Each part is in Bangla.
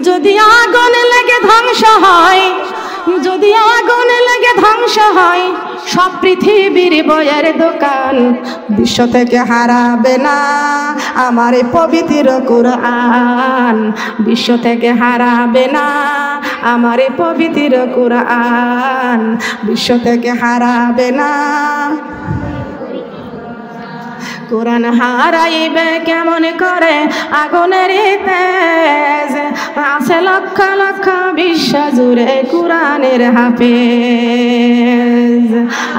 যদি আগুন লেগে ধ্বংস হয়, যদি আগুন লেগে ধ্বংস হয় সব পৃথিবীর বইয়ের দোকান, বিশ্ব থেকে হারাবে না আমার এই পবিত্র কুরআন, বিশ্ব থেকে হারাবে না আমার এই পবিত্র কুরআন, বিশ্ব থেকে হারাবে না। কুরআন হারাইবে কেমন করে আগুনের তেজ, আছে লক্ষ লক্ষ বিশ্ব জুড়ে কুরআনের হাফেজ।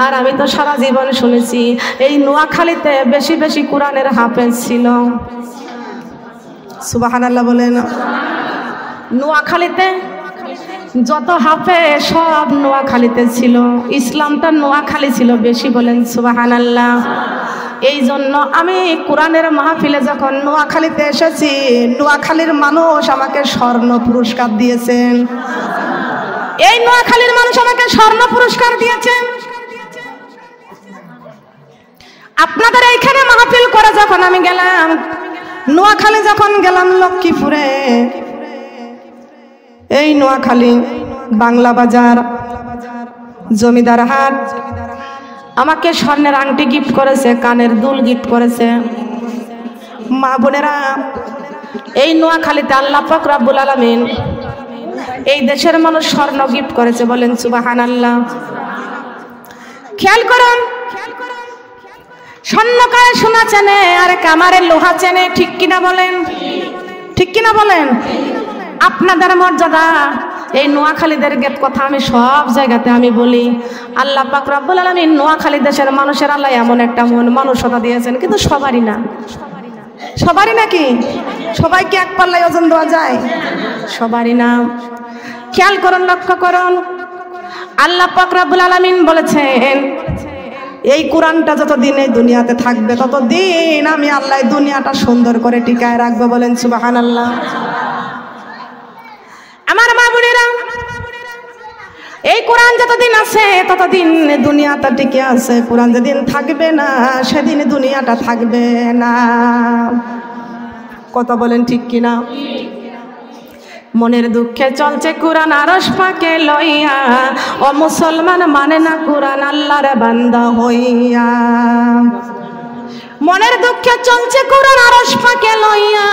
আর আমি তো সারা জীবন শুনেছি এই নোয়াখালীতে বেশি বেশি কুরআনের হাফেজ ছিল। সুবহানাল্লাহ বলেন। নোয়াখালীতে যত হাফেজ সব নোয়াখালীতে ছিল, ইসলামটা নোয়াখালী ছিল বেশি, বলেন সুবহানাল্লাহ। এই জন্য আমি কোরআনের মাহফিলে যখন নোয়াখালীতে এসেছি, নোয়াখালীর মানুষ আমাকে স্বর্ণ পুরস্কার দিয়েছেন। এই নোয়াখালীর মানুষ আমাকে স্বর্ণ পুরস্কার দিয়েছেন। আপনাদের এইখানে মাহফিল করে যখন আমি গেলাম, নোয়াখালী যখন গেলাম লক্ষ্মীপুরে, এই নোয়াখালী বাংলা বাজার জমিদার হাট, আমাকে স্বর্ণের আংটি গিফট করেছে, কানের দুল গিফট করেছে। মা বোনেরা, এই নোয়াখালীতে আল্লাহ পাক রব্বুল আলামিন এই দেশের মানুষ স্বর্ণ গিফট করেছে, বলেন সুবহানাল্লাহ। খেয়াল করুন, স্বর্ণ কারে সোনা চেনে আর কামারে লোহা চেনে, ঠিক কিনা বলেন? ঠিক কিনা বলেন? আপনাদের মর্যাদা এই নোয়াখালীদের কথা আমি সব জায়গাতে আমি বলি। আল্লাহ পাক রব্বুল আলামিন নোয়াখালী দেশের মানুষের আল্লাহ এমন একটা মন মানসতা দিয়েছেন, কিন্তু সবারই না। সবারই নাকি? সবাইকে এক পাল্লায় ওজন দেওয়া যায়? সবারই না। খেয়াল করুন, লক্ষ্য করুন, আল্লাহ পাক রব্বুল আলামিন বলেছেন এই কোরআনটা যতদিন এই দুনিয়াতে থাকবে ততদিন আমি আল্লাহ দুনিয়াটা সুন্দর করে টিকায় রাখবো, বলেন সুবহানাল্লাহ। আমার মা বোনেরা, এই কোরআন যতদিন আছে ততদিন দুনিয়াটা টিকে আছে, কোরআন যেদিন থাকবে না সেদিন দুনিয়াটা থাকবে না। কথা বলেন ঠিক কিনা? মনের দুঃখে চলছে কোরআন আরশ পাকে লইয়া, ও মুসলমান মানে না কোরআন আল্লাহর বান্দা হইয়া। মনের দুঃখে চলছে কোরআন আরশ পাকে লইয়া,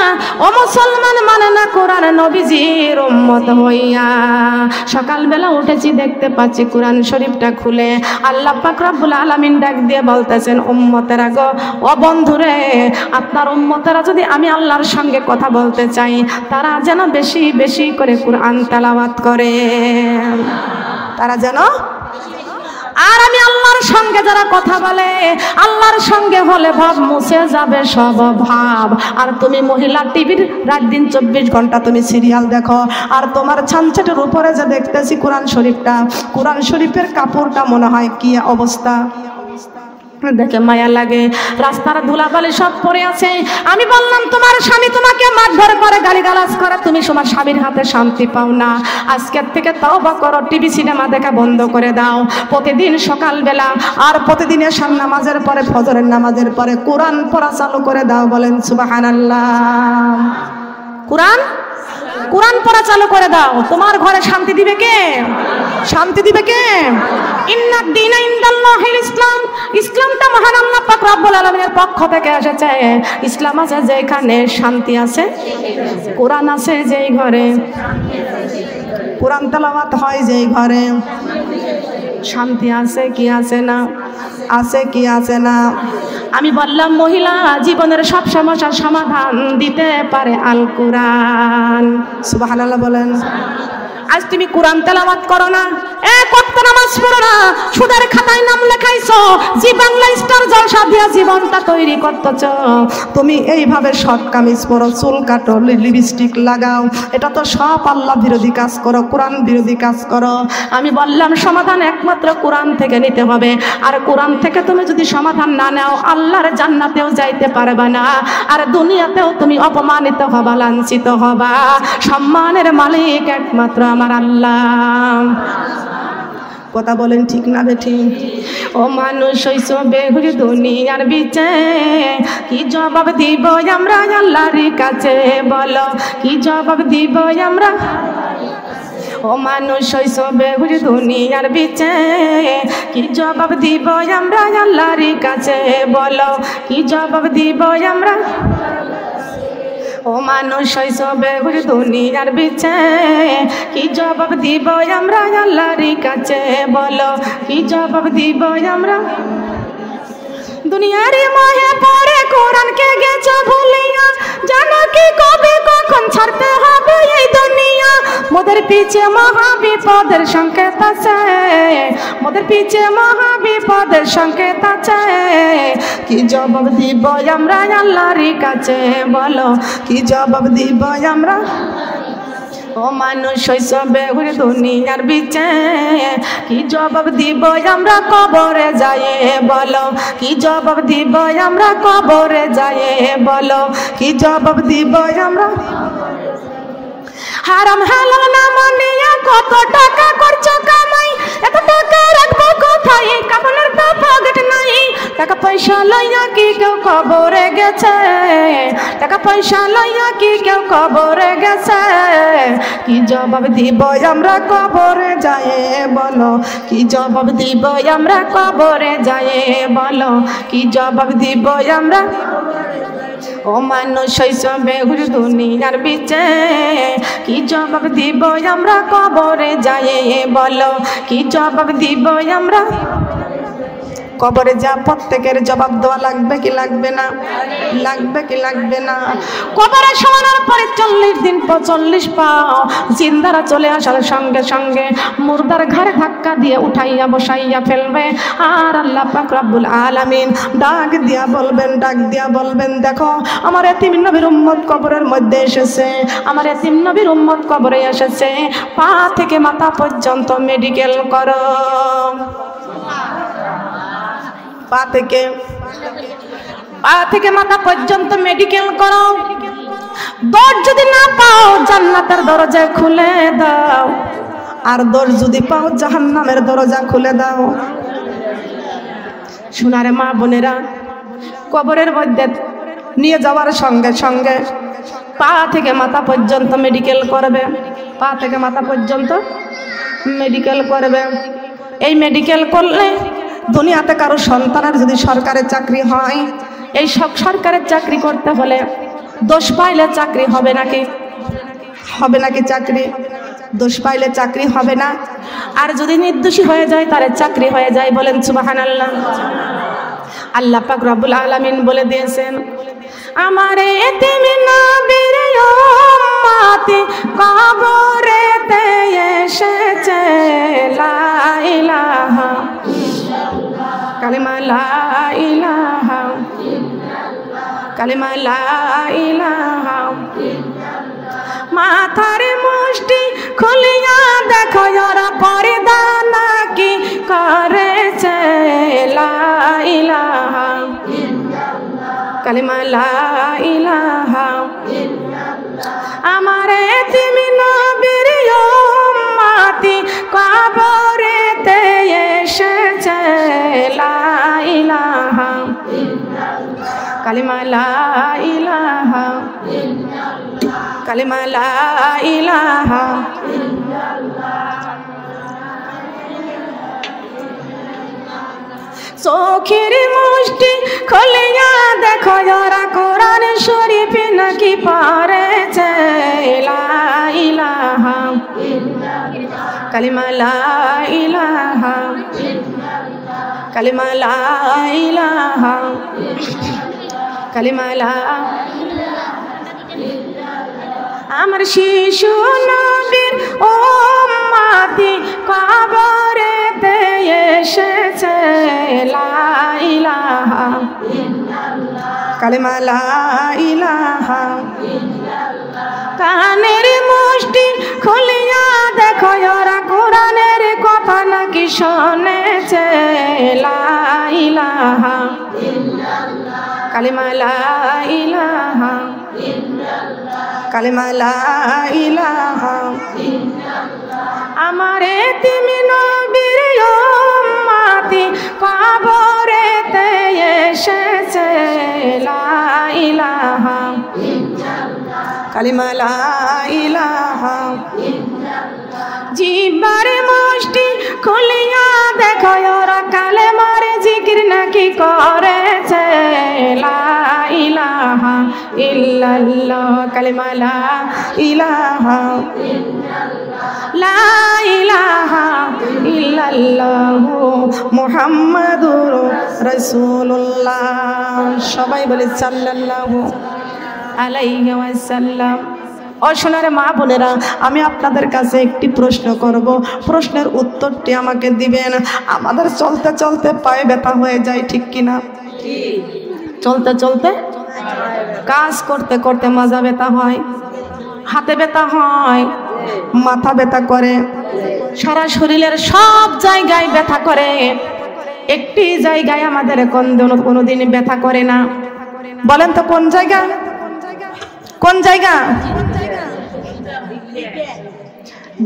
ও মুসলমান মানে না কোরআন নবীজির উম্মত হইয়া। সকালবেলা উঠেছি, দেখতে পাচ্ছি কোরআন শরীফটা খুলে আল্লাহ পাক রব্বুল আলামিন ডাক দিয়ে বলতেছেন, উম্মতেরা গো, ও বন্ধুরে, আপনার উম্মতেরা যদি আমি আল্লাহর সঙ্গে কথা বলতে চাই, তারা যেন বেশি বেশি করে কোরআন তেলাওয়াত করে, তারা যেন। আর আমি আল্লাহর সঙ্গে যারা কথা বলে, আল্লাহর সঙ্গে হলে ভাব মুছে যাবে সব ভাব। আর তুমি মহিলা টিভির রাত দিন 24 ঘন্টা তুমি সিরিয়াল দেখো, আর তোমার ছানছেটের উপরে যে দেখতেছি কোরআন শরীফটা, কোরআন শরীফের কাপড়টা মনে হয় কি অবস্থা, দেখে মায়া লাগে। রাস্তার ধুলাবালি সব পড়ে আছে। আমি বললাম, তোমার স্বামী তোমাকে মারধর করে, গালিগালাজ করে, তুমি তোমার স্বামীর হাতে শান্তি পাও না। আজকের থেকে তওবা করো, টিভি সিনেমা দেখা বন্ধ করে দাও। প্রতিদিন সকালবেলা আর প্রতিদিন এশার নামাজের পরে, ফজরের নামাজের পরে কোরআন পড়া চালু করে দাও, বলেন সুবহানাল্লাহ। কোরআন পড়া চালু করে দাও। তোমার ঘরে শান্তি দিবে কে? শান্তি দিবে কে? ইন্নাদ দীনা ইনদাল্লাহিল ইসলাম। ইসলামটা মহান আল্লাহ পাক রব্বুল আলামিনের পক্ষ থেকে এসেছে। ইসলাম আছে যেখানে শান্তি আছে, কোরআন আছে যেই ঘরে, কোরআন তেলাওয়াত হয় যেই ঘরে, শান্তি আছে কি আছে না? আছে কি আছে না? আমি বললাম, মহিলা জীবনের সব সমস্যার সমাধান দিতে পারে আল কোরআন। সুবহানাল্লাহ বলেন। আজ তুমি কোরআন তেলাওয়াত করো না, এক ওয়াক্ত নামাজ পড়ো না, সুদের খাতায় নাম লেখাইছো, জি বাংলা স্টার জলসা দিয়া জীবনটা তৈরি করতেছ। তুমি এইভাবে শর্ট কামিজ পরো, চুল কাটো, লিপস্টিক লাগাও, এটা তো সব আল্লাহ বিরোধী কাজ করো, কোরআন বিরোধী কাজ করো। আমি বললাম, সমাধান একমাত্র কোরআন থেকে নিতে হবে। আর কোরআন থেকে তুমি যদি সমাধান না নাও, আল্লাহর জান্নাতেও যাইতে পারবে না, আর দুনিয়াতেও তুমি অপমানিত হবা, লাঞ্ছিত হবা। সম্মানের মালিক একমাত্র আমার আল্লাহ। কথা বলেন ঠিক না বেঠিক? ও মানুষ হইছ বেহুর দুনিয়ার বিচে, কি জবাব দিব আমরা আল্লাহর কাছে? বলো কি জবাব দিব আমরা? ও মানুষ হইছ বেহুর দুনিয়ার বিচে, কি জবাব দিব আমরা আল্লাহর কাছে? বলো কি জবাব দিব আমরা? ও মানুষ হইছ বেহুর দুনিয়ার বিচে, কি জবাব দিব আমরা আল্লাহর কাছে? বলো কি জবাব দিব আমরা? দুনিয়ার মোহে পড়ে কোরআনকে গেছো ভুলিয়া, জানো কি কবে কখন ছাড়তে হবে এই দুনিয়া? মোদের পিছে মহা বিপদের সংকেত আছে, মোদের পিছে মহা বিপদের সংকেত আছে। কি জবাব দিব আমরা আল্লাহর কাছে? বলো কি জবাব দিব আমরা? ও মানুষ হইছ বেহুর দুনিয়ার বিচে, কি জবাব দিব আমরা কবরে যায়ে? বলো কি জবাব দিব আমরা কবরে যায়ে? বলো কি জবাব দিব আমরা? হারাম হালাল না মানিয়া কত টাকা করছো কামাই, এত টাকা রাখবো কোথায়? কাপড়ের তো পকেট নাই। টাকা পয়সা লইয়া কি কেউ কবরে গেছে? টাকা পয়সা লইয়া কি কেউ কবরে গেছে? কি জবাব দিব আমরা কবরে যায়ে? বলো কি জবাব দিব আমরা কবরে যায়ে? বলো কি জবাব দিব আমরা? ও মানুষ হইছ বেহুর দুনিয়ার বিচে, কি জবাব দিব আমরা কবরে যায়ে? বলো কি জবাব দিব আমরা? কবরে যা প্রত্যেকের জবাব দেওয়া লাগবে কি লাগবে না? লাগবে কি লাগবে না? কবরে শোয়ানোর পরে 40 দিন 45 পাও জিন্দারা চলে আসার সঙ্গে সঙ্গে মুর্দার ঘরে ধাক্কা দিয়ে উঠাইয়া বসাইয়া ফেলবে। আর আল্লাহ পাক রব্বুল আলামিন ডাক দিয়া বলবেন, দেখো আমার এতিম নবীর উম্মত কবরের মধ্যে এসেছে, আমার এতিম নবীর উম্মত কবরে এসেছে, পা থেকে মাথা পর্যন্ত মেডিকেল করো। পা থেকে মাথা পর্যন্ত মেডিকেল করো। দর যদি না পাও জান্নাতের দরজা খুলে দাও, আর দর যদি পাও জাহান্নামের দরজা খুলে দাও। সোনারে মা বোনেরা, কবরের মধ্যে নিয়ে যাওয়ার সঙ্গে সঙ্গে পা থেকে মাথা পর্যন্ত মেডিকেল করবে। পা থেকে মাথা পর্যন্ত মেডিকেল করবে। এই মেডিকেল করলে দুনিয়াতে কারো সন্তানের যদি সরকারের চাকরি হয়, এই সব সরকারের চাকরি করতে হলে দোষ পাইলে চাকরি হবে নাকি? হবে নাকি চাকরি? দোষ পাইলে চাকরি হবে না। আর যদি নির্দোষী হয়ে যায় তার চাকরি হয়ে যায়। বলেন সুবহানাল্লাহ। আল্লাহ পাক রব্বুল আলামিন বলে দিয়েছেন, আমার এতিম নবীর উম্মতি কবরেতে এসেছে, লা ইলাহা কালিমা লা ইলাহা, কালিমা লা ইলাহা। মাথার মুষ্টি খুলিয়া দেখো ওরা পর্দা নাকি করেছে, লা ইলাহা কালিমা লা ইলাহা। আমার এতিম নবীর উম্মতি কবরেতে এসেছে, লা ইলাহা কালিমা লা ইলাহা, কালিমা লা ইলাহা। চোখের মুষ্টি খুলিয়া দেখো ওরা কোরআন শরীফ নাকি পড়েছে, লা ইলাহা কালিমা লা ইলাহা, কালিমা লা ইলাহা, কালিমা লা। আমার শিশু নবীর উম্মতি কবরেতে এসেছে, লা ইলাহা কালিমা লা ইলাহা। কানের মুষ্টি খুলিয়া দেখো ওরা কোরআনের কথা নাকি শুনেছে, লা ইলাহা কালিমা লা ইলাহা, কালিমা লা ইলাহা। আমার এতিম নবীর কালিমা লা ইলাহা ইল্লাল্লাহ। জিহ্বার মুষ্টি খুলিয়া দেখো ওরা কালেমার জিকির নাকি করেছে। লা ইলাহা ইল্লাল্লাহ কালিমা লা ইলাহা ইল্লাল্লাহ লা ইলাহা ইল্লাল্লাহ মুহাম্মাদুর রাসূলুল্লাহ। সবাই বলে সাল্লাল্লাহু আলাইহি ওয়াসাল্লাম। ও সোনার মা বোনেরা, আমি আপনাদের কাছে একটি প্রশ্ন করব, প্রশ্নের উত্তরটি আমাকে দিবেন। আমাদের চলতে চলতে পায়ে ব্যথা হয়ে যায়, ঠিক কিনা? চলতে চলতে কাজ করতে করতে মাজা ব্যথা হয়, হাতে ব্যথা হয়, মাথা ব্যথা করে, সারা শরীরের সব জায়গায় ব্যথা করে। একটি জায়গায় আমাদের কোনদিন ব্যথা করে না। বলেন তো কোন জায়গা? কোন জায়গা?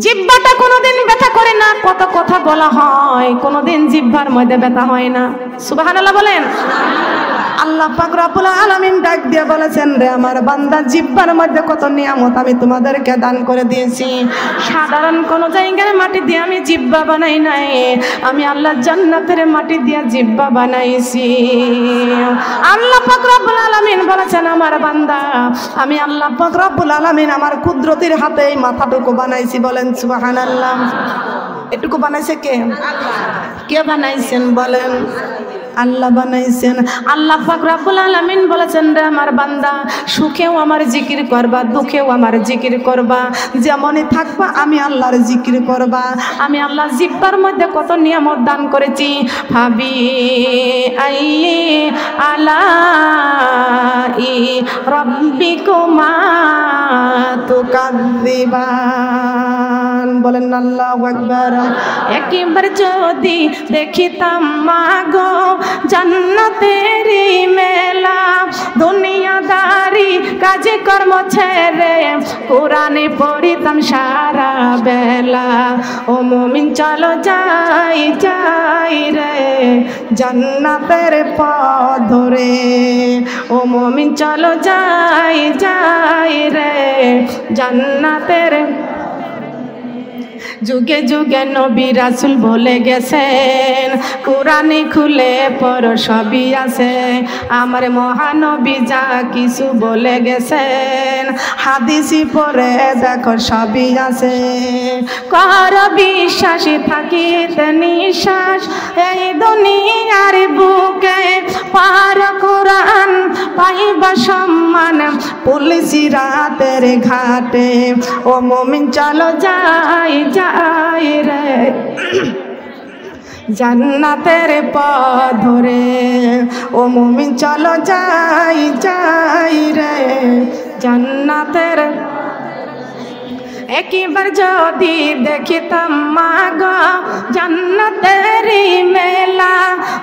জিহ্বাটা কোনোদিন ব্যথা করে না। কত কথা বলা হয়, কোনোদিন জিহ্বার মধ্যে ব্যথা হয় না। সুবহানাল্লাহ বলেন। আল্লাহ পাক রব্বুল আলামিন ডাক দিয়ে বলেছেন, রে আমার বান্দা, জিহ্বার মধ্যে কত নিয়ামত আমি তোমাদেরকে দান করে দিয়েছি। সাধারণ কোন জায়গার মাটি দিয়ে আমি জিহ্বা বানাই নাই, আমি আল্লাহ জান্নাতের মাটি দিয়ে জিহ্বা বানাইছি। আল্লাহ পাক রব্বুল আলামিন বলেছেন, আমার বান্দা, আমি আল্লাহ পাক রব্বুল আলামিন আমার কুদরতের হাতে এই মাথাটুকু বানাইছি। বলেন সুবহানাল্লাহ। এটুকু বানাইছে কে? আল্লাহ। কে বানাইছেন বলেন? আল্লাহ বানাইছেন। আল্লাহ পাক রব্বুল আলামিন বলেছেন, রে আমার বান্দা, সুখেও আমার জিকির করবা, দুঃখেও আমার জিকির করবা, যেমনই থাকবা আমি আল্লাহর জিকির করবা। আমি আল্লাহ জিহ্বার মধ্যে কত নিয়ামত দান করেছি। ভাবি আই আলাই রাব্বিকুমা তুকাযিবান। বলেন আল্লাহু আকবার। একবার যদি দেখিতাম মাগো জান্নাতেরি মেলা, দুনিয়াদারি কাজে কর্ম ছেড়ে কোরআনে পড়িতাম সারা বেলা। ও মুমিন চলো যাই যাই রে জান্নাতের পথ ধরে। ও মুমিন চলো যাই যাই রে জান্নাতের। যুগে যুগে নবী রাসূল বলে গেছেন, কোরআনে খুলে পড়ো সবই আছে। আমার মহানবী যা কিছু বলে গেছেন, হাদিসি পড়ে দেখো সবই আছে। কর বিশ্বাসী থাকিতে নিঃশ্বাস এই দুনিয়ার বুকে, পার কোরআন পাইবা সম্মান পুলিশি রাতের ঘাটে। ও মুমিন চলো যাই যাই রে জান্নাতের পথ ধরে। ও মুমিন চলো যাই যাই রে জান্নাতের। একবার যদি দেখিতাম মাগো জান্নাতেরি মেলা,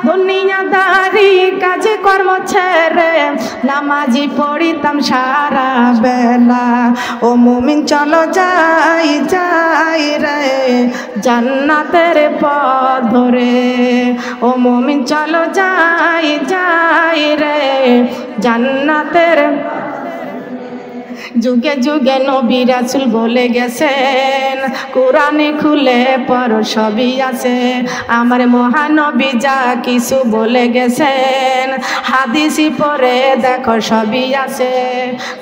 দুনিয়াদারি কাজ কর্ম ছেড়ে নামাজি পড়িতাম সারা বেলা। ও মুমিন চলো যাই যাই রে জান্নাতের পথ ধরে। ও মুমিন চলো যাই যাই রে জান্নাতের। যুগে যুগে নবী রাসূল বলে গেছেন, কোরআনে খুলে পড়ো সবই আছে। আমার মহানবী যা কিছু বলে গেছেন, হাদিসি পড়ে দেখো সবই আছে।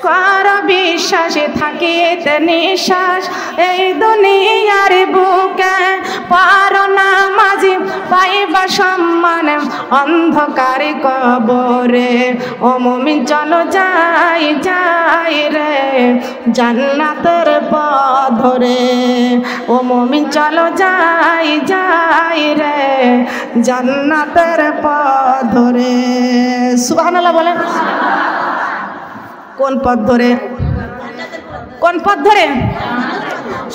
কর বিশ্বাসে থাকিতে নিঃশ্বাস এই দুনিয়ার বুকে, পার নামাজি পাইবা সম্মান অন্ধকার কবরে। ও মুমিন চলো যাই যাই রে জান্নাতের পথ ধরে। ও মুমিন চলো যাই যাই রে জান্নাতের পথ ধরে। সুবহানাল্লাহ বলেন। কোন পথ ধরে? কোন পথ ধরে?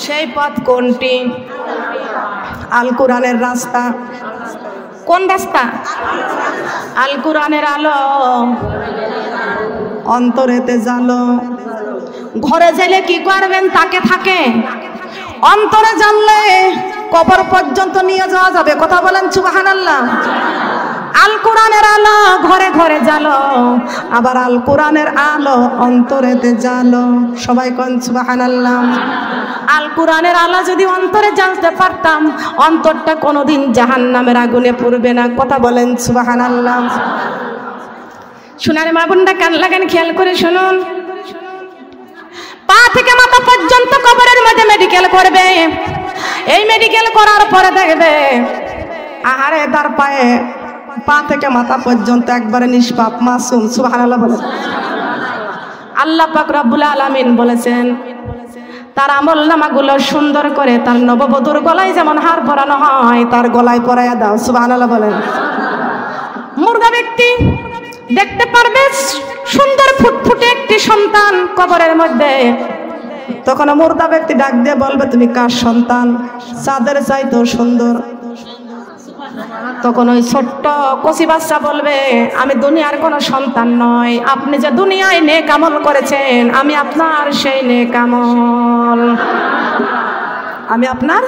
সেই পথ কোনটি? আল কোরআনের রাস্তা। কোন রাস্তা? আল কোরআনের আলো অন্তরেতে জালো। ঘরে গেলে কি করবেন? তাকে থাকে। অন্তরে জানলে কবর পর্যন্ত নিয়ে যাওয়া যাবে। কথা বলেন সুবহানাল্লাহ। আল কোরআনের আলো ঘরে ঘরে জ্বালো, আবার আল কোরআনের আলো অন্তরেতে জ্বালো। সবাই কোন সুবহানাল্লাহ। আল কোরআনের আলো যদি অন্তরে জ্বালতে পারতাম, অন্তরটা কোনোদিন জাহান্নামের আগুনে পুড়বে না। কথা বলেন সুবহানাল্লাহ। শোনারে মা বোনরা, কান লাগান, খেয়াল করে শুনুন। পা থেকে মাথা পর্যন্ত কবরের মধ্যে মেডিকেল করবে। এই মেডিকেল করার পরে দেখবে আহারে তার পায়ে পা থেকে মাথা পর্যন্ত একবারে নিষ্পাপ, মাসুম। সুবহানাল্লাহ বলেন। আল্লাহ পাক রব্বুল আলামিন বলেছেন তার আমল নামাগুলো সুন্দর করে তার নববধূর গলায় যেমন হার পরানো হয় তার গলায় পরাইয়া দাও। সুবহানাল্লাহ বলেন। মুর্দা ব্যক্তি দেখতে পারবে সুন্দর ফুটফুটে একটি সন্তান কবরের মধ্যে, তখন মুর্দা ব্যক্তি ডাক দিয়ে বলবে তুমি কার সন্তান? চাঁদের চাইতেও সুন্দর। তখন ওই ছোট্ট কচি বাচ্চা বলবে আমি দুনিয়ার কোনো সন্তান নয়, আপনি যে দুনিয়ায় নেক আমল করেছেন আমি আপনার সেই নেক আমল, আমি আপনার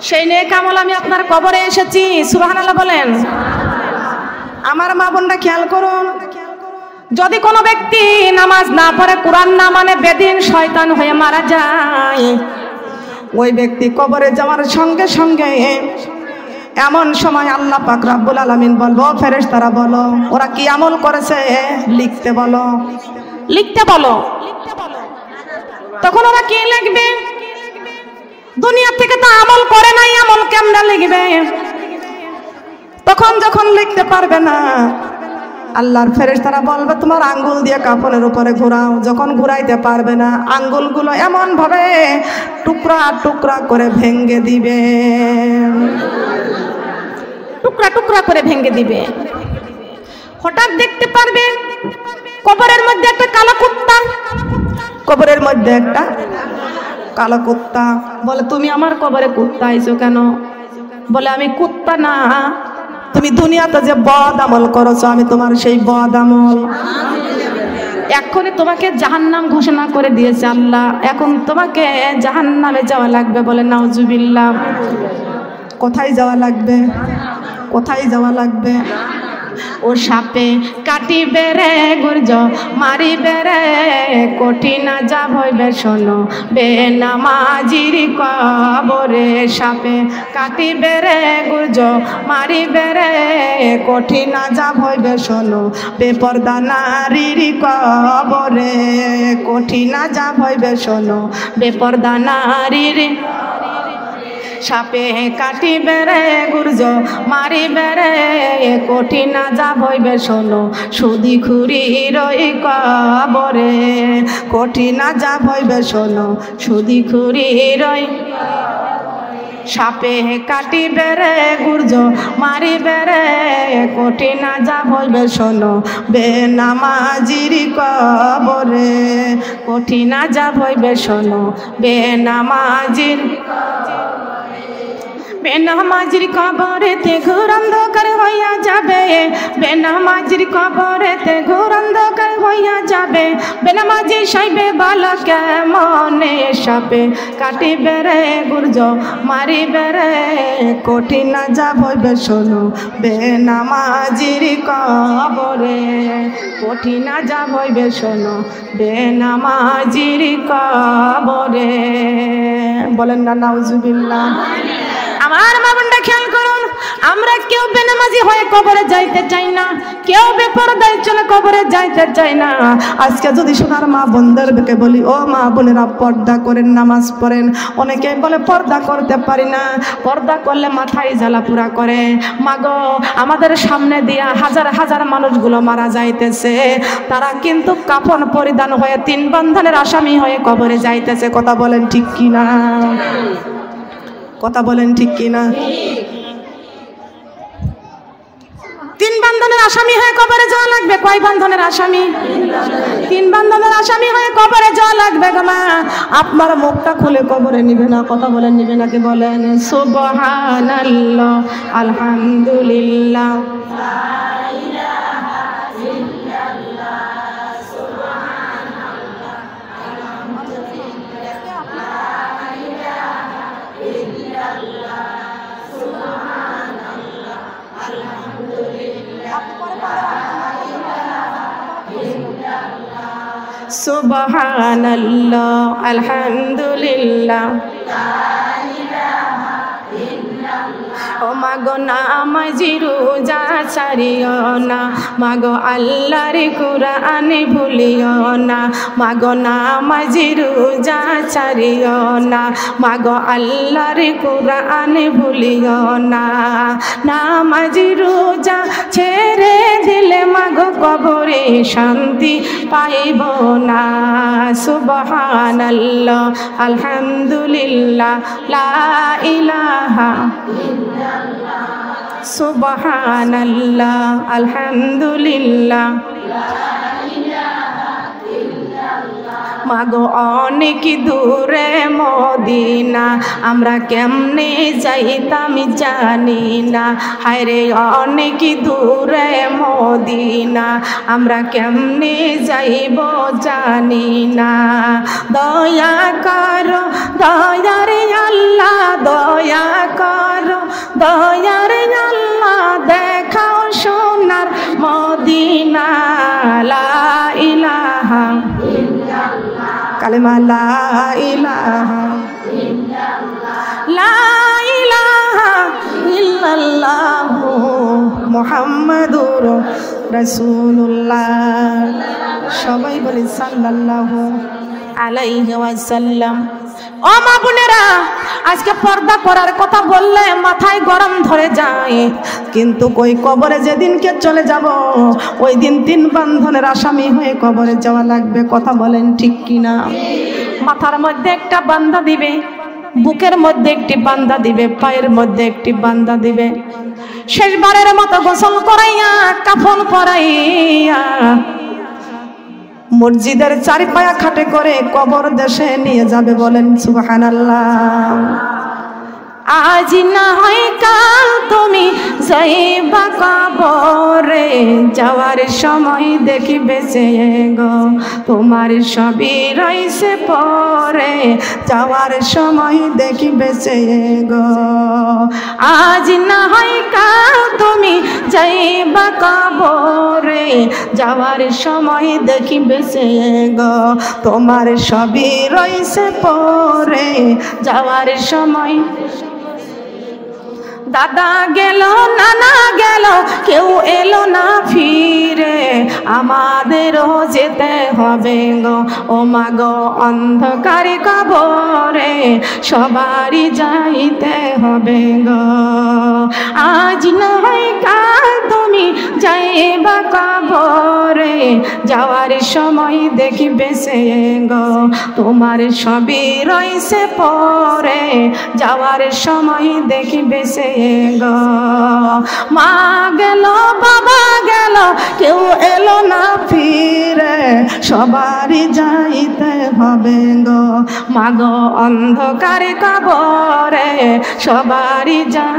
সেই নেক আমল, আমি আপনার কবরে এসেছি। সুবহানাল্লাহ বলেন। আমার মা বোনরা খেয়াল করুন, যদি কোনো ব্যক্তি নামাজ না পড়ে, কোরআন না মানে, বেদিন শয়তান হয়ে মারা যায়, ওই ব্যক্তি কবরে যাওয়ার সঙ্গে সঙ্গে এমন সময় আল্লাহ পাক রব্বুল আলামিন বলবো ফেরেশতারা বলো ওরা কি আমল করেছে লিখতে বলো, লিখতে বলো। তখন ওরা কি লিখবে? দুনিয়া থেকে তো আমল করে নাই, আমল কেমনে লিখবে? তখন যখন লিখতে পারবে না, আল্লাহর ফেরেশতারা বলবে তোমার আঙ্গুল দিয়ে কাপড়ের উপরে ঘোরাও। যখন ঘুরাইতে পারবে না, আঙ্গুলগুলো এমন ভাবে টুকরা টুকরা করে ভেঙে দিবে, টুকরা টুকরা করে ভেঙে দিবে। হঠাৎ দেখতে পারবে কবরের মধ্যে একটা কালো কুত্তা, কবরের মধ্যে একটা কালো কুত্তা। বলে তুমি আমার কবরে কুত্তা আইছো কেন? বলে আমি কুত্তা না, তুমি দুনিয়াতে যে বদ আমল করেছো আমি তোমার সেই বদ আমল এক্ষুনি তোমাকে জাহান্নাম ঘোষণা করে দিয়েছে আল্লাহ, এখন তোমাকে জাহান্নামে যাওয়া লাগবে। বলে নাউজুবিল্লাহ। কোথায় যাওয়া লাগবে? কোথায় যাওয়া লাগবে? ও সাপে কাটিবে রে গুর্জ মারিবে রে, কঠিন যাব হইবে শোনো বেনামাজির কবরে। সাপে কাটিবে রে গুর্জ মারিবে রে, কঠিন যাব হইবে শোনো বেপরদা নারীর কবরে। কঠিন যাব হইবে শোনো বেপরদা নারীর। সাপে কাটিবে রে গুর্জ মারিবে রে, কঠিন যাব হইবে শোনো সুদি খুরির ওই কবরে। কঠিন যাব হইবে শোনো সুদি খুরির ওই। সাপে কাটিবে রে গুর্জ মারিবে রে, কঠিন যাব হইবে শোনো বেনামাজির কবরে। কঠিন যাব হইবে শোনো বেনামাজির। বেনামাজির কবরেতে ঘোর অন্ধকার হইয়া যাবে, বেনামাজির কবরেতে ঘোর অন্ধকার হইয়া যাবে। বেনামাজি সইবে বলো কেমনে? সাপে কাটিবে রে গুর্জ মারিবে রে, কঠিন যাব হইবে শোনো বেনামাজির কবরে। কঠিন যাব হইবে শোনো বেনামাজির কবরে। বলেন না নাউজুবিল্লাহ। আমার মা বোনরা খেয়াল করুন, আমরা কেউ বেনামাজি হয়ে কবরে যাইতে চাই না, কেউ বেপরদায় চলে কবরে যাইতে চাই না। আজকে যদি সোনার মা বোনদেরকে বলি ও মা বোনেরা পর্দা করেন, নামাজ পড়েন, অনেকে বলে পর্দা করতে পারি না, পর্দা করলে মাথায় জ্বালা পুরা করে। মাগো আমাদের সামনে দিয়া হাজার হাজার মানুষগুলো মারা যাইতেছে, তারা কিন্তু কাফন পরিধান হয়ে 3 বন্ধনের আসামি হয়ে কবরে যাইতেছে। কথা বলেন ঠিক কিনা? কথা বলেন ঠিক কিনা? 3 বন্ধনের আসামি হয়ে কবরে যাওয়া লাগবে। কয় বন্ধনের আসামি? 3 বন্ধনের আসামি হয়ে কবরে যাওয়া লাগবে গো মা। আপনার মুখটা খুলে কবরে নিবে না। কথা বলেন নিবে নাকি? বলেন সুবহানাল্লাহ, আলহামদুলিল্লাহ, সুবহানাল্লাহ আলহামদুলিল্লাহ ও মাগো নামাজি রোজা ছাড়িও না, মাগো আল্লাহর কুরআন ভুলিও না, মাগো নামাজি রোজা ছাড়িও না, মাগো আল্লাহর কুরআন ভুলিও না। নামাজি রোজা ছেড়ে দিলে মাগো কবরে শান্তি পাইব না। সুবহানাল্লাহ আলহামদুলিল্লাহ লা ইলাহা সুবহানাল্লাহ আলহামদুলিল্লাহ মাগো অনেক দূরে মদিনা, আমরা কেমনে যাইতাম জানি না। হায়রে অনেক দূরে মদিনা, আমরা কেমনে যাইব জানি না। দয়া করো দয়ার আল্লাহ, দয়া করো দয়ার আল্লাহ, দেখাও সোনার মদিনা। লা ইলাহা কালেমা লা ইলাহা লা ইলাহা ইল্লাল্লাহু মুহাম্মাদুর রাসূলুল্লাহ। সবাই বলি সাল্লাল্লাহু আলাইহি ওয়াসাল্লাম। ও মা বোনেরা, আজকে পর্দা করার কথা বললে মাথায় গরম ধরে যায়, কিন্তু কই কবরে যেদিনকে চলে যাব ওই দিন 3 বান্ধনের আসামি হয়ে কবরে যাওয়া লাগবে। কথা বলেন ঠিক কিনা? মাথার মধ্যে একটা বান্দা দিবে, বুকের মধ্যে একটি বান্দা দিবে, পায়ের মধ্যে একটি বান্দা দিবে। শেষবারের মতো গোসল করাইয়া কাফন পরাইয়া মসজিদের 4 পায়া খাটে করে কবর দেশে নিয়ে যাবে। বলেন সুবহানাল্লাহ। আজ না হয় কাল তুমি যাইবা কবরে, যাওয়ার সময় দেখি বেঁচে গো তোমার সবই রইছে পরে, যাওয়ার সময় দেখি বেঁচে গো। আজ না হয় কাল তুমি যাইবা কবরে, যাওয়ার সময় দেখি বেঁচে গো তোমার সবই রইছে পরে, যাওয়ার সময়। দাদা গেল নানা গেল কেউ এলো না ফিরে, আমাদেরও যেতে হবে গো ও মা গো অন্ধকারে কবরে, সবারই যাইতে হবে গো। আজ না হয় কাল তুমি যাইবা কবরে, যাওয়ার সময় দেখি বেঁচে গো তোমার সবই রইছে পরে, যাওয়ার সময় দেখি বেঁচে গো। মা গেল বাবা গেল কেউ এলো না ফিরে, সবারই যাইতে হবে গো মা গো অন্ধকারে কবরে, সবারই যা।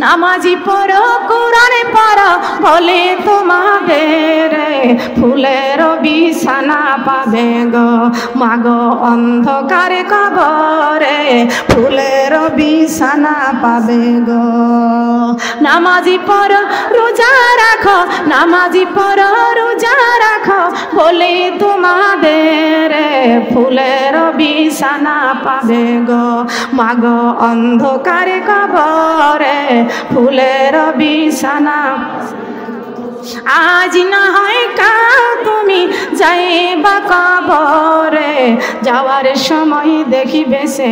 নামাজি পড়ো কোরআন পড়ো বলে তোমাদের, ফুলের বিছানা পাবে গো মা গো অন্ধকারে কবরে, ফুলের বিছানা পাবে গো। নামাজি পড়ো রোজা রাখো, নামাজি পড়ো রোজা রাখো বলে তোমাদের, ফুলের বিছানা পাবে গো মা গো অন্ধকারে কবরে, ফুলের বিছানা। আজ না হয় কাল তুমি যাইবা কবরে, যাওয়ার সময় দেখি বেঁচে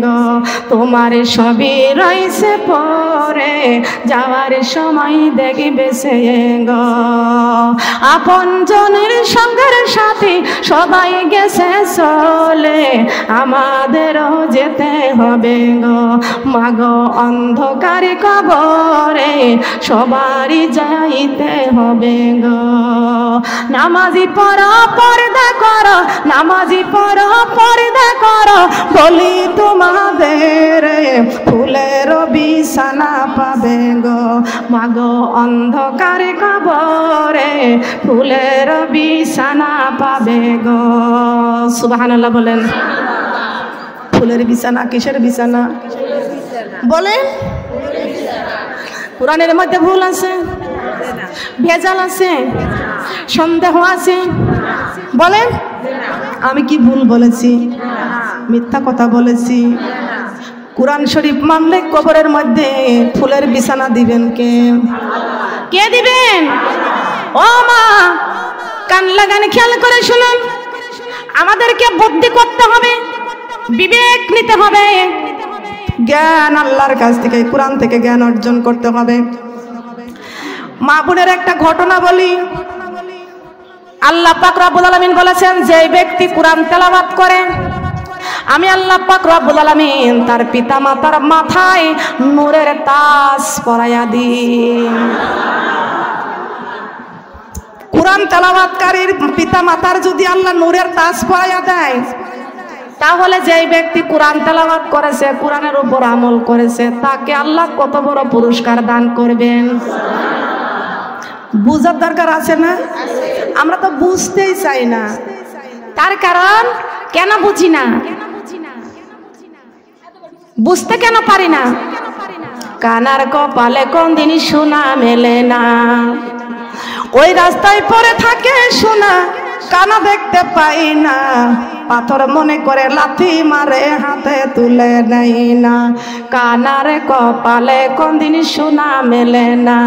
গো তোমার সবই রইছে পরে, যাওয়ার সময় দেখি বেঁচে গো। আপন জনের সঙ্গের সাথে সবাই গেছে চলে, আমাদেরও যেতে হবে গো মা গো অন্ধকারে কবরে, সবারই যাইতে হবে গো। নামাজি পড়ো পর্দা করো, নামাজি পড়ো পর্দা করো বলি তোমাদের, ফুলের বিছানা পাবে গো মা গো অন্ধকারে কবরে, ফুলের বিছানা পাবে গো। সুবহানাল্লাহ বলেন। ফুলের বিছানা কিসের বিছানা বলেন? কোরআনের মধ্যে ভুল আছে, ভেজাল আছে, সন্দেহ আছে, বলেন আমি কি ভুল বলেছি? মিথ্যা কথা বলেছি? কোরআন শরীফ মানলে কবরের মধ্যে ফুলের বিছানা দিবেন কে? কে দিবেন? ও মা, কান লাগান, খেয়াল করে শুনুন। আমাদেরকে বুদ্ধি করতে হবে, বিবেক নিতে হবে, জ্ঞান আল্লাহর কাছ থেকে, কোরআন থেকে জ্ঞান অর্জন করতে হবে। মা বোনের একটা ঘটনা বলি। আল্লাহ পাক রব্বুল আলামিন বলেছেন, যে ব্যক্তি কোরআন তেলাওয়াত করে আমি আল্লাহ পাক রব্বুল আলামিন তার পিতা মাতার মাথায় নূরের তাজ পরাইয়া দিই। কোরআন তেলাওয়াতকারীর পিতা মাতার যদি আল্লাহ নূরের তাজ পরাইয়া দেয়, তাহলে যেই ব্যক্তি কোরআন তেলাওয়াত করেছে, কোরআনের উপর আমল করেছে, তাকে আল্লাহ কত বড় পুরস্কার দান করবেন। বুঝার দরকার আছে না? আমরা তো বুঝতেই চাই না। তার কারণ কেন বুঝি না? বুঝতে কেন পারি না? কানার কপালে কোন দিন সোনা মেলে না, ওই রাস্তায় পড়ে থাকে সোনা, কানা দেখতে পাই না, পাথর মনে করে লাথি মারে হাতে তুলে নেই না। কানার কপালে কোন দিন সোনা মেলে না,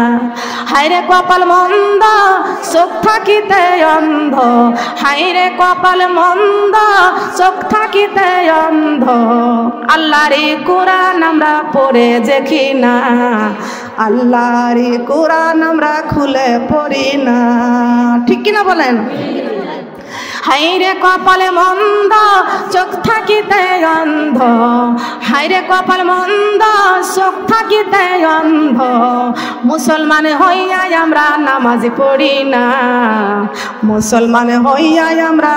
হাইরে কপাল মন্দ চোখ থাকিতে অন্ধ, হাইরে কপাল মন্দ চোখ থাকিতে অন্ধ। আল্লাহর কোরআন আমরা পড়ে দেখি না, আল্লাহর কোরআন আমরা খুলে পড়ি না। ঠিক কিনা বলেন? হাইরে কপালে মন্দ চোখ থাকিতে অন্ধ, হাইরে কপাল মন্দ চোখ থাকিতে অন্ধ। মুসলমান হইয়া আমরা নামাজ পড়ি না, মুসলমান হইয়া আমরা,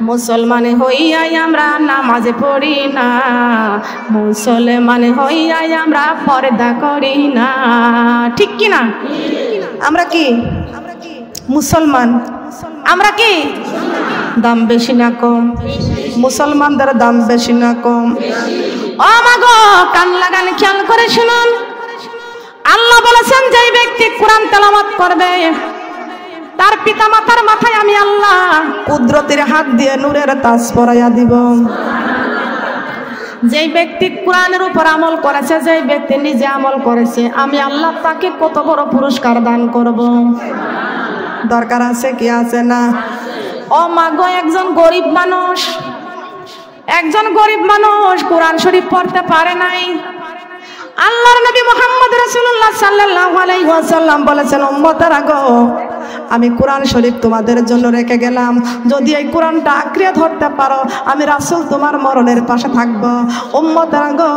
মুসলমান হইয়া আমরা নামাজ পড়ি না, মুসলমান হইয়া আমরা পর্দা করি না। ঠিক কিনা? আমরা কি মুসলমান? আমরা কি দাম বেশি না কম? মুসলমানদের দাম বেশি না কম? ও মা গো, কান লাগান, খেয়াল করে শুনুন। আল্লাহ বলেছেন, যে ব্যক্তি কোরআন তেলাওয়াত করবে তার পিতা মাতার মাথায় আমি আল্লাহ কুদরতের হাত দিয়ে নূরের তাজ পরাইয়া দিব। যে ব্যক্তি কোরআনের উপর আমল করেছে, যে ব্যক্তি নিজে আমল করেছে, আমি আল্লাহ তাকে কত বড় পুরস্কার দান করব। দরকার আছে কি আছে না? ও মা গো, একজন গরিব মানুষ, একজন গরিব মানুষ কোরআন শরীফ পড়তে পারে নাই। আল্লাহর নবী মুহাম্মদ রাসূলুল্লাহ সাল্লাল্লাহু আলাইহি ওয়াসাল্লাম বলেছেন, উম্মতেরা গো, আমি কোরআন শরীফ তোমাদের জন্য রেখে গেলাম, যদি এই কোরআনটা আঁকড়ে ধরতে পারো আমি রাসূল তোমার মরণের পাশে থাকবো। উম্মতেরা গো,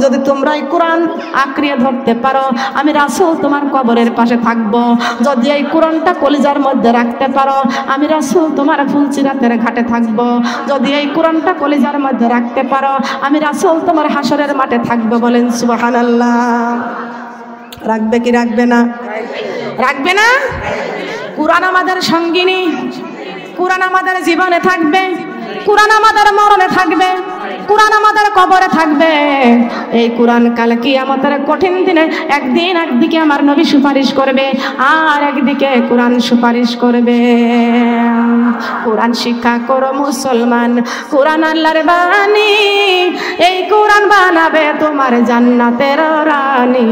যদি তোমরা এই কোরআন আঁকড়ে ধরতে পারো আমি রাসূল তোমার কবরের পাশে থাকবো। যদি এই কোরআনটা কলিজার মধ্যে রাখতে পারো আমি রাসূল তোমার ফুলসিরাতের ঘাটে থাকবো। যদি এই কোরআনটা কলিজার মধ্যে রাখতে পারো আমি রাসূল তোমার হাসরের মাঠে থাকবো। বলেন সুবহানাল্লাহ। রাখবে কি রাখবে না? রাখবে না? কোরআন আমাদের সঙ্গিনী, কোরআন আমাদের জীবনে থাকবে, কোরআন আমাদের মরণে থাকবে, কোরআন আমাদের কবরে থাকবে। এই কোরআন কাল কিয়ামতের কঠিন দিনে একদিন একদিকে আমার নবী সুপারিশ করবে, আর একদিকে কোরআন সুপারিশ করবে। কোরআন শিক্ষা করো মুসলমান, কোরআন আল্লাহর বাণী, এই কোরআন বানাবে তোমার জান্নাতের রানী,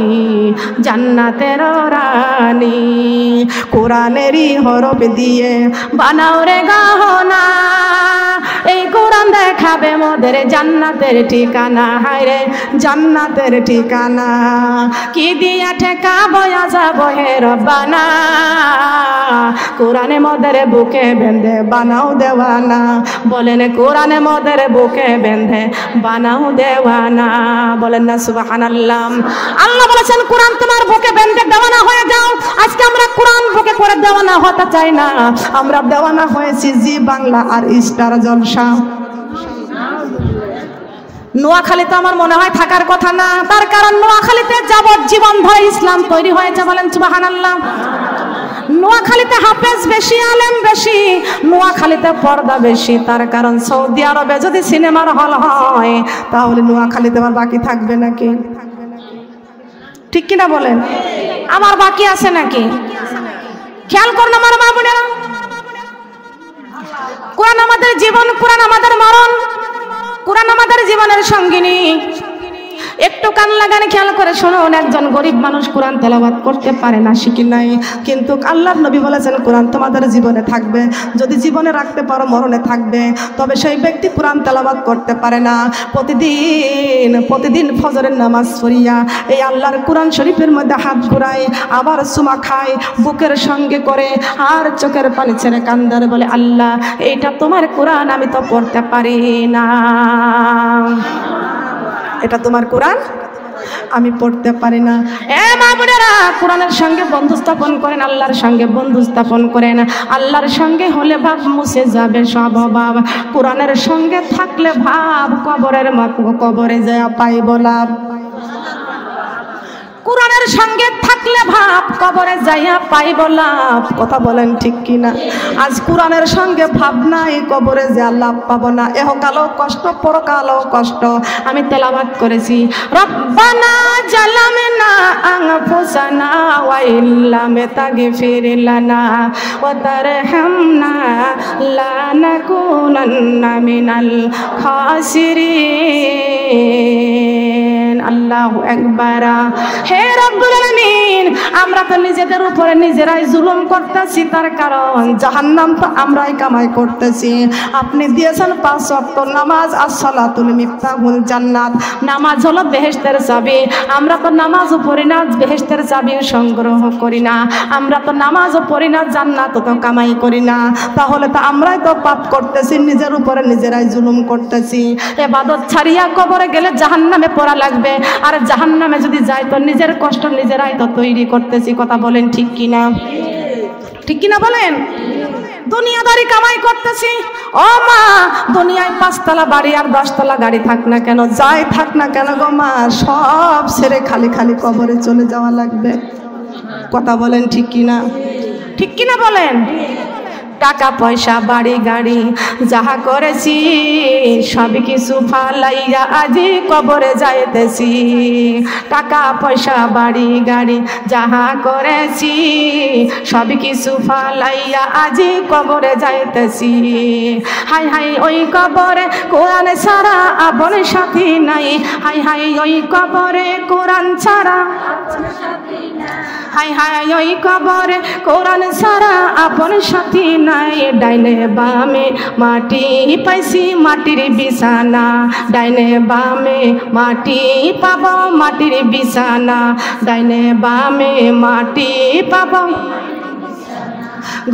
জান্নাতের রানী। কোরআনেরই হরফ দিয়ে বানাও রে গহনা, এই কোরআন দেখাবে মোদের জান্নাতের ঠিকানা। হায়রে জান্নাতের ঠিকানা, কি দিয়া ঠেকাবো আযাব হে রব্বানা। কোরআনে মোদের বুকে বেঁধে বানাও দেওয়ানা। বলেন কোরআনে মোদের বুকে বেঁধে বানাও দেওয়ানা। বলেন না সুবহানাল্লাহ। আল্লাহ বলেছেন কোরআন তোমার বুকে বেঁধে দেওয়ানা হয়ে যাও। আজকে আমরা কোরআন বুকে করে দেওয়ানা হতে চাই না, আমরা দেওয়ানা হয়েছি জি বাংলা আর স্টার জলসা। নোয়াখালীতে আমার মনে হয় থাকার কথা না, তার কারণ নোয়াখালীতে যাবজ্জীবন ধরে ইসলাম তৈরি হয়েছে। বলেন সুবহানাল্লাহ। নোয়াখালীতে হাফেজ বেশি, আলেম বেশি, নোয়াখালীতে পর্দা বেশি। তার কারণ সৌদি আরবে যদি সিনেমার হল হয় তাহলে নোয়াখালীতে আমার বাকি থাকবে নাকি? ঠিক কিনা বলেন? আমার বাকি আছে নাকি? খেয়াল করুন আমার মা বোনেরা, কোরআন আমাদের জীবন, কোরআন আমাদের মরণ, কোরআন আমাদের জীবনের সঙ্গিনী। একটু কান লাগান, খেয়াল করে শুনুন। একজন গরিব মানুষ কোরআন তেলাওয়াত করতে পারে না, শিখি নাই, কিন্তু আল্লাহর নবী বলেছেন কোরআন তোমাদের জীবনে থাকবে। যদি জীবনে রাখতে পারো মরণে থাকবে। তবে সেই ব্যক্তি কোরআন তেলাওয়াত করতে পারে না। প্রতিদিন ফজরের নামাজ পড়িয়া এই আল্লাহর কোরআন শরীফের মধ্যে হাত ঘুরায়, আবার চুমা খায়, বুকের সঙ্গে করে, আর চোখের পানি ছেড়ে কান্দারে বলে, আল্লাহ এইটা তোমার কোরআন, আমি তো পড়তে পারি না, এটা তোমার কোরআন, আমি পড়তে পারি না। এ মা বোনেরা, কোরআনের সঙ্গে বন্ধু স্থাপন করেন, আল্লাহর সঙ্গে বন্ধু স্থাপন করেন। আল্লাহর সঙ্গে হলে ভাব মুছে যাবে সব অভাব। কোরআনের সঙ্গে থাকলে ভাব কবরে যায় পাইব লাভ। কোরআনের সঙ্গে থাকলে ভাব কবরে যাইয়া পাইব লাভ। কথা বলেন ঠিক কিনা? আজ কোরআনের সঙ্গে ভাব নাই, কবরে যা লাভ পাবো না। এহকালও কষ্ট, পরকালও কষ্ট। আমি তেলাওয়াত করেছি, রব্বানা জালামনা আনফুসানা ওয়া ইল্লাম তাগফির লানা ওয়া তারহামনা লানাকুনান্না মিনাল খাসিরিন। আল্লাহু আকবার। হে রব্বুল আলামিন, আমরা তো নিজেদের উপরে নিজেরাই জুলুম করতেছি, তার কারণ জাহান্নাম তো আমরাই কামাই করতেছি। আপনি দিয়েছেন 5 ওয়াক্ত নামাজ, as-সালাতুল মিফতাহুল জান্নাত। নামাজ হলো বেহেশতের চাবি। আমরা তো নামাজও পড়ি না, বেহেশতের চাবি সংগ্রহ করি না। আমরা তো নামাজও পড়ি না, জান্নাতও তো কামাই করি না। তাহলে তো আমরাই তো পাপ করতেছি, নিজের উপরে নিজেরাই জুলুম করতেছি। ইবাদত ছাড়িয়া কবরে গেলে জাহান্নামে পড়া লাগবে, আর জাহান্নামে যদি যাই তো নিজের কষ্ট নিজেরাই তো তৈরি করতেছি। কথা বলেন ঠিক কিনা? ঠিক কিনা বলেন? দুনিয়াদারি কামাই করতেছি। ও মা, দুনিয়ায় 5 তলা বাড়ি আর 10 তলা গাড়ি থাক না কেন, যাই থাক না কেন গো মা, সব ছেড়ে খালি খালি কবরে চলে যাওয়া লাগবে। কথা বলেন ঠিক কিনা? ঠিক কিনা বলেন? টাকা পয়সা বাড়ি গাড়ি যাহা করেছি, সব কিছু ফালাইয়া আজি কবরে যাইতেছি। টাকা পয়সা বাড়ি গাড়ি যাহা করেছি, সব কিছু ফালাইয়া আজি কবরে যাইতেছি। হাই হাই ওই কবরে কোরআন ছাড়া আপন সাথী নাই। হাই হাই ওই কবরে কোরআন ছাড়া, হাই হাই ওই কবরে কোরআন ছাড়া আপন সাথী নাই। ডাইনে বামে মাটি পাইছি, মাটির বিছানা। ডাইনে বামে মাটি পাব, মাটির বিছানা। ডাইনে বামে মাটি পাব।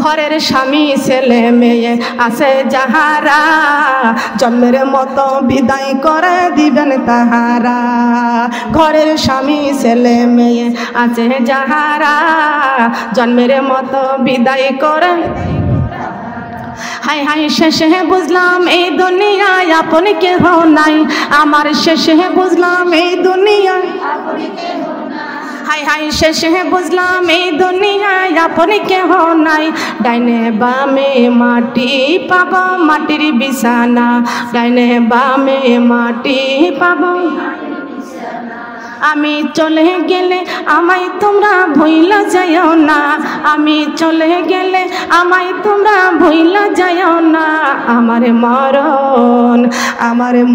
ঘরের স্বামী ছেলে মেয়ে আছে যাহারা, জন্মের মতো বিদায় করে দিবেন তাহারা। ঘরের স্বামী ছেলে মেয়ে আছে যাহারা, জন্মের মতো বিদায় করে। হাই হাই শেষে বুঝলাম এই দুনিয়ায় আপন কেহ নাই। আমার শেষে বুঝলাম এই দুনিয়ায়, হাই হাই শেষে বুঝলাম এই দুনিয়ায় আপন কেহ নাই। ডাইনে বামে মাটি পাব, মাটির বিছানা। ডাইনে বামে মাটি পাব। আমি চলে গেলে আমায় তোমরা ভুইলা যাইও না। আমি চলে গেলে আমায় তোমরা ভুইলা যাইও না। আমার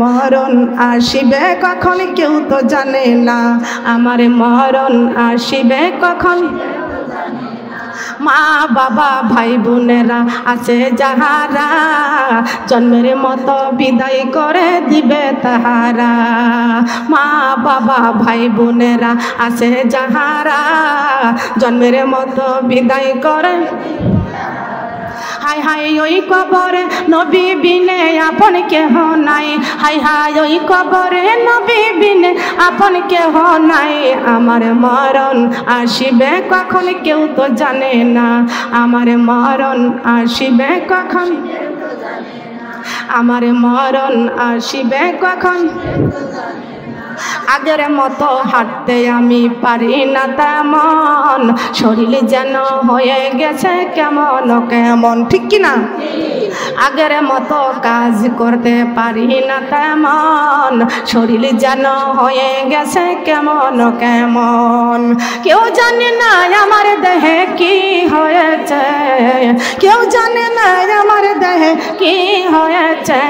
মরণ আসিবে কখন কেউ তো জানে না। আমার মরণ আসিবে কখন। মা বাবা ভাই বোনেরা আছে যাহারা, জন্মের মতো বিদায় করে দিবে তাহারা। মা বাবা ভাই বোনেরা আছে যাহারা, জন্মের মতো বিদায় করে। হাই হাই ওই কবরে নবী বিনে আপন কেহ নাই। হাই হাই ওই কবরে নবী বিনে আপন কেহ নাই। আমার মরণ আসিবে কখন কেউ তো জানে না। আমার মরণ আসিবে কখন, আমার মরণ আসিবে কখন। আগের মতো হাঁটতে আমি পারি না তেমন, শরীর যেন হয়ে গেছে কেমন কেমন, ঠিক কিনা? আগের মতো কাজ করতে পারি না তেমন, শরীর যেন হয়ে গেছে কেমন কেমন। কেউ জানে না আমার দেহে কি হয়েছে, কেউ জানে না আমার দেহে কি হয়েছে,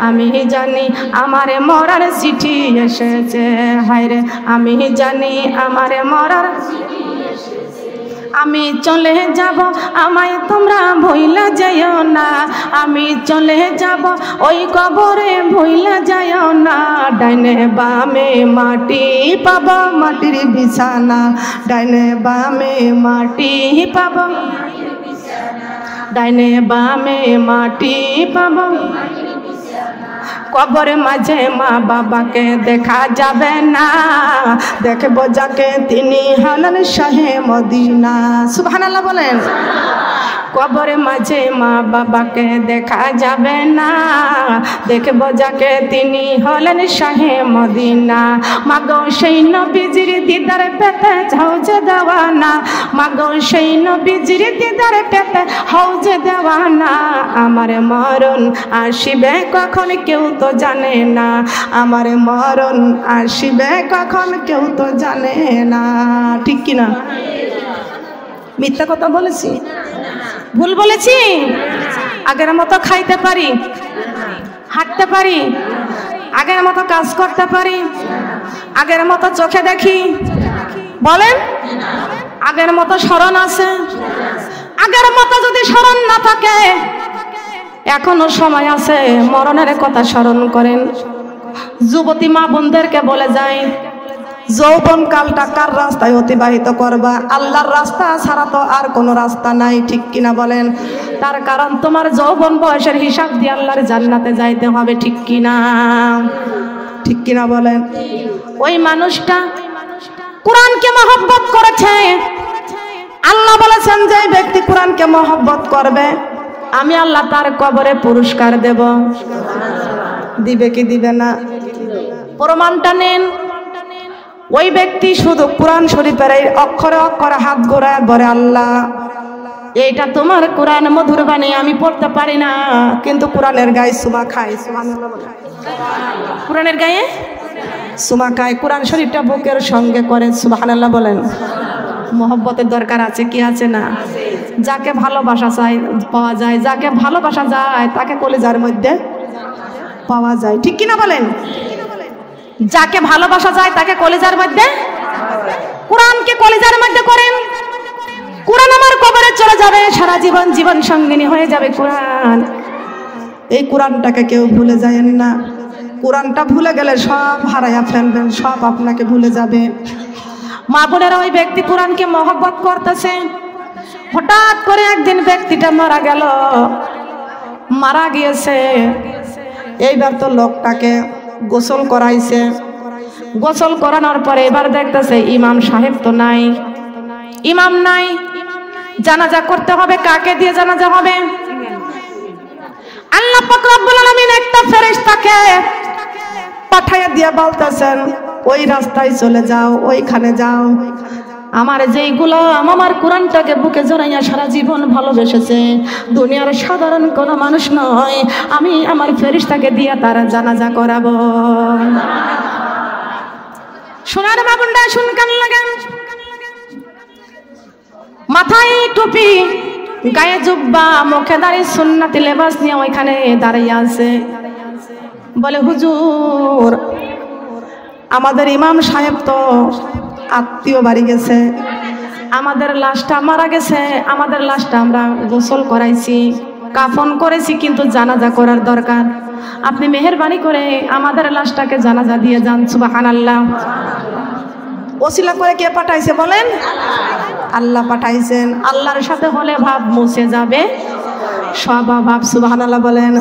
আমি জানি আমার মরার চিঠি এসেছে। হায়রে আমি জানি আমার মরার, আমি চলে যাব আমায় তোমরা ভুইলা যাইও না, আমি চলে যাব ওই কবরে ভুইলা যাইও না। ডাইনে বামে মাটি পাবো মাটির বিছানা, ডাইনে বামে মাটি পাবো, ডাইনে বামে মাটি পাবো। কবর মাঝে মা বাবাকে দেখা যাবে না, দেখবো যাকে তিনি হলেন শাহে মদিনা। সুবহানাল্লাহ বলেন। কবর মাঝে মা বাবাকে দেখা যাবে না, দেখবো যাকে তিনি হলেন শাহে মদিনা। মাগো সেই নবীজির দিদার পেতে হউজে দেওয়ানা, মাগো সেই নবীজির দিদার পেতে হউজে দেওয়ানা। আমার মরণ আসিবে কখন কেউ তো জানে না, আমার মরণ আসিবে কখন কেউ তো জানে না, ঠিক কিনা? মিথ্যা কথা বলেছি? ভুল বলেছি? আগের মতো খাইতে পারি, হাঁটতে পারি, আগের মতো কাজ করতে পারি, আগের মতো চোখে দেখি? বলেন। আগের মতো স্মরণ আছে? আগের মতো যদি স্মরণ না থাকে, এখনো সময় আছে, মরণের কথা স্মরণ করেন। যুবতী মা বোনদেরকে বলে যায়, যৌবন কালটা কার রাস্তায় অতিবাহিত করবা? আল্লাহর রাস্তা ছাড়া তো আর কোনো রাস্তা নাই, ঠিক কিনা বলেন? তার কারণ তোমার যৌবন বয়সের হিসাব দিয়ে আল্লাহর জান্নাতে যাইতে হবে, ঠিক কিনা? ঠিক কিনা বলেন? ওই মানুষটা কোরআনকে মহব্বত করেছে। আল্লাহ বলেছেন যে ব্যক্তি কোরআনকে মহব্বত করবে, আমি আল্লাহ তার কবরে পুরস্কার দেব। দিবে কি দিবে না? প্রমাণটা নেন। ওই ব্যক্তি শুধু কোরআন শরীফের এই অক্ষরে অক্ষরে হাত ঘোরায় বলে, আল্লাহ এইটা তোমার কোরআন মধুর বাণী, আমি পড়তে পারি না, কিন্তু কোরআনের গায়ে সুমা খাই। কোরআনের গায়ে সুমা খায়, কোরআন শরীফটা বুকের সঙ্গে করে। সুবহানাল্লাহ বলেন। মহব্বতের দরকার আছে কি আছে না? যাকে ভালোবাসা চাই পাওয়া যায়, যাকে ভালোবাসা যায় তাকে কলিজার মধ্যে পাওয়া যায়, ঠিক কিনা বলেন? যাকে ভালোবাসা যায় তাকে কলিজার মধ্যে, কোরআনকে কলিজার মধ্যে করেন। কোরআন আমার কবরে চলে যাবে, সারা জীবন জীবন সঙ্গিনী হয়ে যাবে কোরআন। এই কোরআনটাকে কেউ ভুলে যায়েন না। কোরআনটা ভুলে গেলে সব হারাইয়া ফেলবেন, সব আপনাকে ভুলে যাবে। মা বোনেরা, ওই ব্যক্তি কোরআনকে মহব্বত করতেছে। হঠাৎ করে একদিন ব্যক্তিটা মারা গেল, মারা গিয়েছে। এইবার তো লোকটাকে গোসল করাইছে। গোসল করানোর পরে এবার দেখতেছে ইমাম সাহেব তো নাই, ইমাম নাই। জানাজা করতে হবে, কাকে দিয়ে জানাজা হবে? আল্লাহ পাক রব্বুল আলামিন একটা ফেরেশতাকে পাঠাইয়া দিয়ে বলতেছেন, ওই রাস্তায় চলে যাও, ওইখানে যাও। আমার যেই গোলাম আমার কোরআনটাকে বুকে জড়াইয়া সারা জীবন ভালোবেসেছে, দুনিয়ার সাধারণ কোনো মানুষ নয়, আমি আমার ফেরেশতাকে দিয়ে তার জানাজা করাবো। সোনার বাবুন্ডা শুন, কান লাগান। মাথায় টুপি, গায়ে জুব্বা, মুখে দাড়ি, সুন্নতি লেবাস নিয়ে ওইখানে দাঁড়িয়ে আছে। বলে, হুজুর আমাদের ইমাম সাহেব তো আত্মীয় বাড়ি গেছে, আমাদের লাশটা মারা গেছে, আমাদের লাশটা আমরা গোসল করাইছি, কাফন করেছি, কিন্তু জানাজা করার দরকার। আপনি মেহেরবানি করে আমাদের লাশটাকে জানাজা দিয়ে যান। সুবহানাল্লাহ। ওসিলা করে কে পাঠাইছে বলেন? আল্লাহ পাঠাইছেন। আল্লাহর সাথে হলে ভাব মুছে যাবে সব ভাব। সুবহানাল্লাহ বলেন।